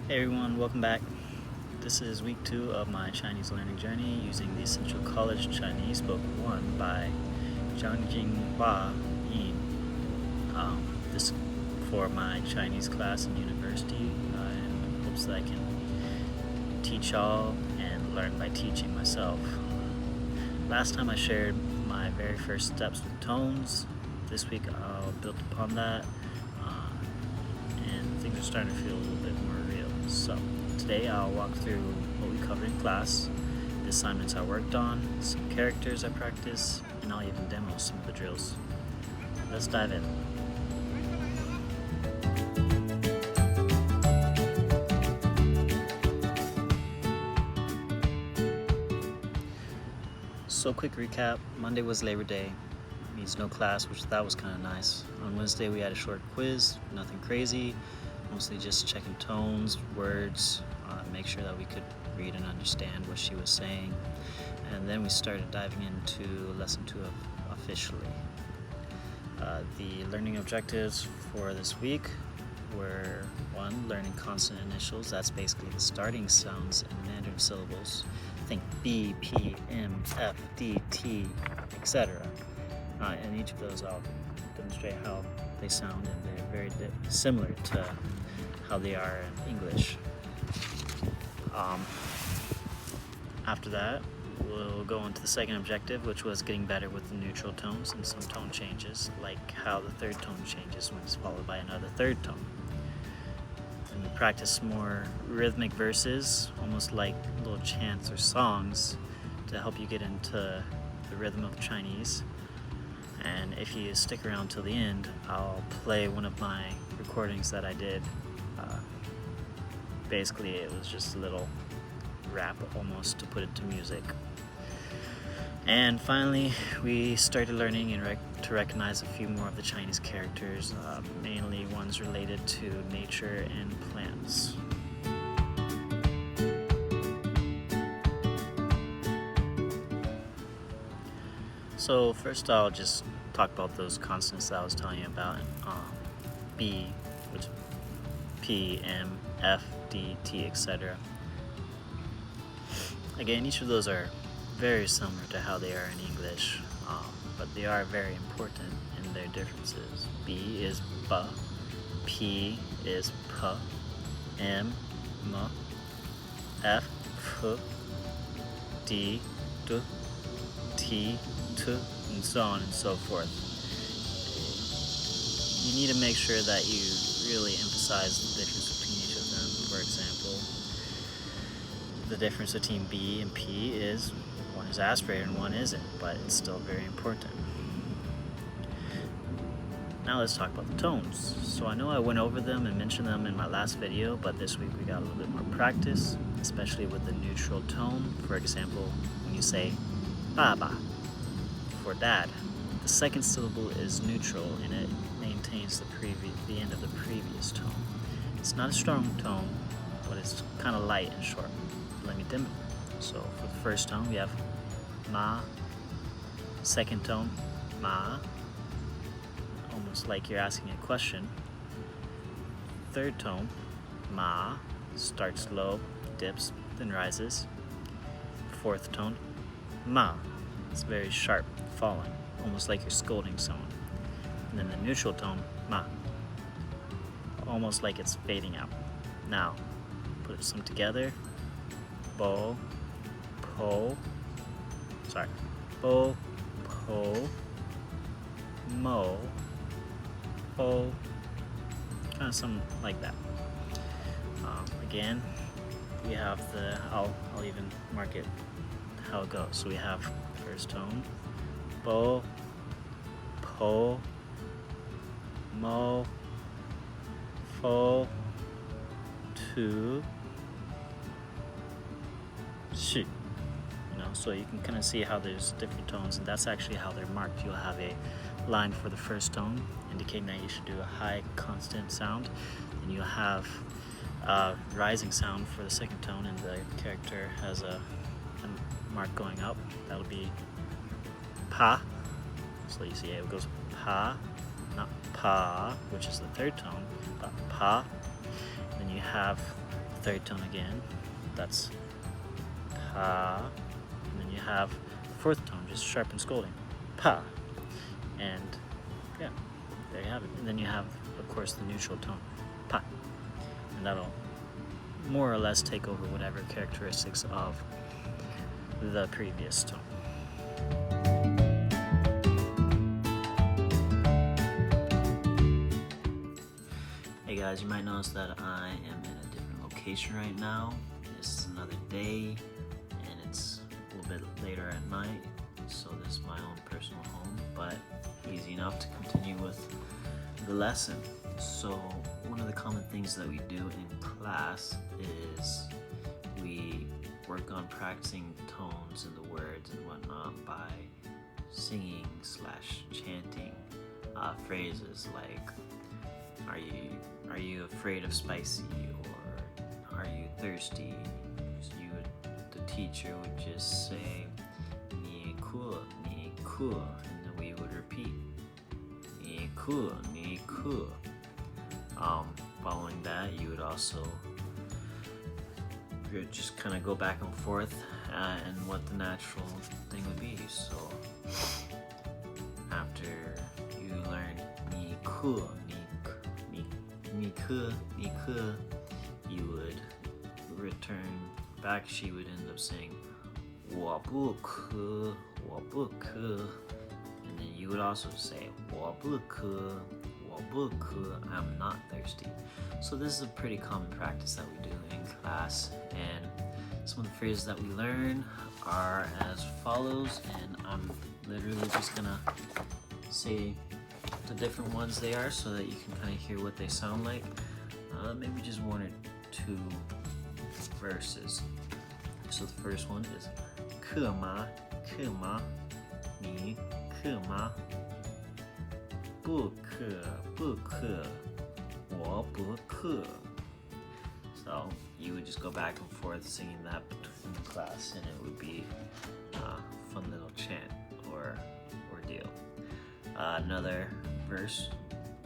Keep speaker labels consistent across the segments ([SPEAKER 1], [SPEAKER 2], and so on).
[SPEAKER 1] Hey everyone, welcome back. This is week 2 of my Chinese learning journey using the Essential College Chinese Book 1 by Zhang Jinghua Yin. This for my Chinese class in university in hopes that I can teach y'all and learn by teaching myself. Last time I shared my very first steps with tones. This week I'll build upon that. And things are starting to feel a little bit more real. So today I'll walk through what we covered in class, the assignments I worked on, some characters I practiced, and I'll even demo some of the drills. Let's dive in. So quick recap, Monday was Labor Day, means no class, which that was kind of nice. On Wednesday we had a short quiz, nothing crazy, mostly just checking tones, words, make sure that we could read and understand what she was saying. And then we started diving into lesson 2 officially. The learning objectives for this week were 1, learning consonant initials. That's basically the starting sounds in Mandarin syllables. Think B, P, M, F, D, T, etc. And each of those I'll demonstrate how they sound, and they're very similar to how they are in English. After that, we'll go into the second objective, which was getting better with the neutral tones and some tone changes, like how the third tone changes when it's followed by another third tone. And we practice more rhythmic verses, almost like little chants or songs, to help you get into the rhythm of Chinese. And if you stick around till the end, I'll play one of my recordings that I did. Basically, it was just a little rap almost to put it to music. And finally, we started learning and to recognize a few more of the Chinese characters, mainly ones related to nature and plants. So first I'll just talk about those consonants that I was telling you about. B, which P, M, F, D, T, etc. Again, each of those are very similar to how they are in English, but they are very important in their differences. B is B, P is P, M, M, F, F, D, D, T, T, and so on and so forth. You need to make sure that you really emphasize the difference between each of them. For example, the difference between B and P is one is aspirated and one isn't, but it's still very important. Now let's talk about the tones. So I know I went over them and mentioned them in my last video, but this week we got a little bit more practice, especially with the neutral tone. For example, when you say Baba for dad, the second syllable is neutral and it maintains the end of the previous tone. It's not a strong tone, but it's kind of light and short. Let me demo. So for the first tone we have Ma, second tone Ma, almost like you're asking a question. Third tone Ma, starts low, dips, then rises. Fourth tone Ma, it's very sharp, falling, almost like you're scolding someone. And then the neutral tone Ma, almost like it's fading out. Now put some together. Bo, po, bo, po, mo, po, kind of something like that. Again, we have I'll even mark it how it goes. So we have first tone, bo, po, mo, fo, tu, shi. So you can kind of see how there's different tones, and that's actually how they're marked. You'll have a line for the first tone indicating that you should do a high constant sound, and you'll have a rising sound for the second tone, and the character has a mark going up. That'll be pa. So you see it goes pa, not pa, which is the third tone, but pa. Then you have third tone again. That's pa. And then you have the fourth tone, just sharp and scolding. Pa. And yeah, there you have it. And then you have, of course, the neutral tone. Pa. And that'll more or less take over whatever characteristics of the previous tone. Hey guys, you might notice that I am in a different location right now. This is another day and it's a little bit later at night, so this is my own personal home, but easy enough to continue with the lesson. So one of the common things that we do in class is we work on practicing tones and the words and whatnot by singing / chanting phrases like are you afraid of spicy, or are you thirsty? The teacher would just say ni ku, and then we would repeat ni ku. Following that, you would also just kind of go back and forth and what the natural thing would be. So after you learn ni ku, you would return back. She would end up saying 我不渴, and then you would also say 我不渴, I'm not thirsty. So this is a pretty common practice that we do in class, and some of the phrases that we learn are as follows, and I'm literally just gonna say the different ones they are so that you can kind of hear what they sound like. Maybe just one or two verses. So the first one is 课吗你课吗不课我不课. So you would just go back and forth singing that in class, and it would be a fun little chant or ordeal. Another verse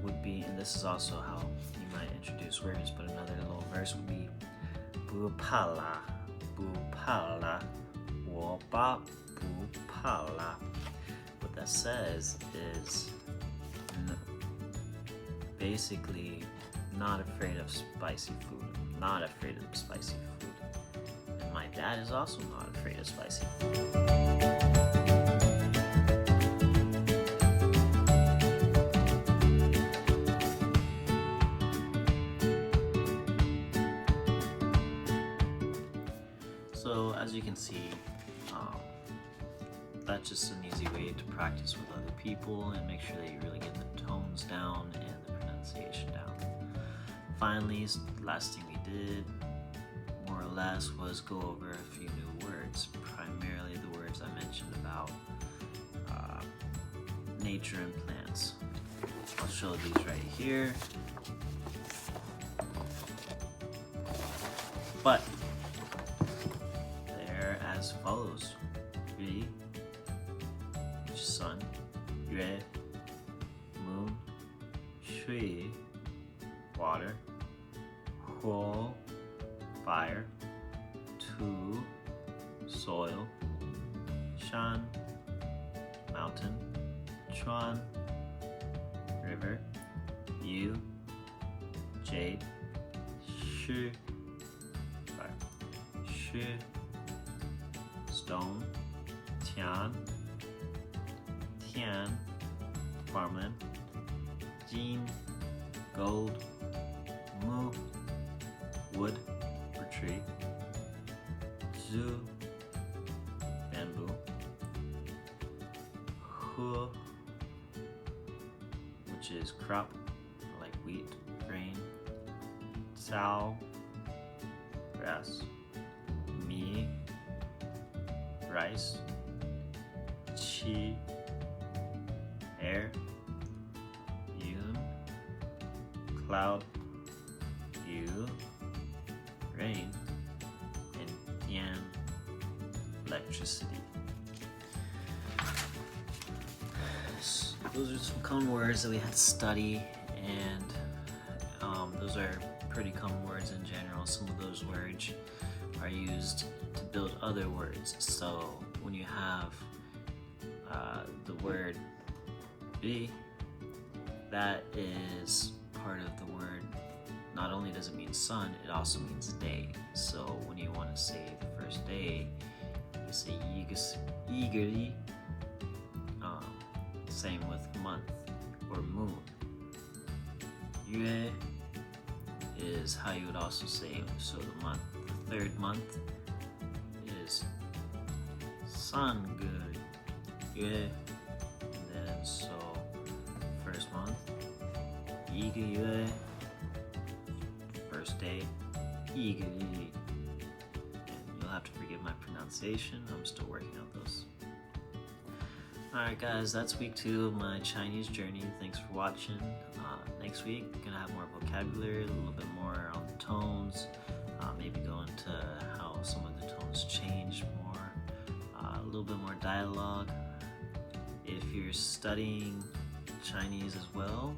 [SPEAKER 1] would be, and this is also how you might introduce words, but another little verse would be 不怕啦 我爸不怕啦. What that says is basically not afraid of spicy food, and my dad is also not afraid of spicy food. So as you can see, that's just an easy way to practice with other people and make sure that you really get the tones down and the pronunciation down. Finally, last thing we did, more or less, was go over a few new words, primarily the words I mentioned about nature and plants. I'll show these right here. But they're as follows. Ri, which is sun. Yue, moon. Shui, water. Huo, fire. Tu, soil. Shan, mountain. Chuan, river. Yu, jade. Shu, Shu, stone. Tian, farmland. Jin, gold. Mu, wood or tree. Zhu, bamboo. Hu, which is crop, like wheat, grain. Cao, grass. Mi, rice. Qi, air. Yun, cloud. Yu, rain. And Yan, electricity. So those are some common words that we had to study, and those are pretty common words words in general, some of those words are used to build other words. So when you have the word bi, that is part of the word. Not only does it mean sun, it also means day. So when you want to say the first day, you say eagerly. Same with month or moon. Yue is how you would also say so the month. The third month is Sange Yue. And then so first month, 一个月. First day, 一个月. And you'll have to forgive my pronunciation. I'm still working out those. Alright guys, that's week 2 of my Chinese journey. Thanks for watching. Next week, gonna have more vocabulary, a little bit more on the tones, maybe go into how some of the tones change more, a little bit more dialogue. If you're studying Chinese as well,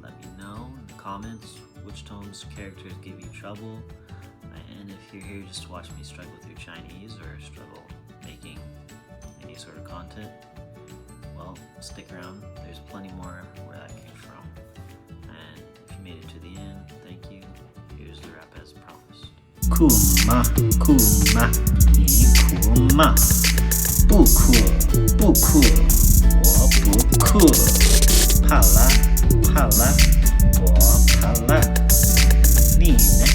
[SPEAKER 1] let me know in the comments which tones characters give you trouble. And if you're here just to watch me struggle through Chinese or struggle making any sort of content, well, stick around. There's plenty more where that came from. And if you made it to the end, thank you. Here's the rap as promised. 酷吗？酷吗？你酷吗？不酷，不酷，我不酷。怕啦，怕啦，我怕啦。你呢？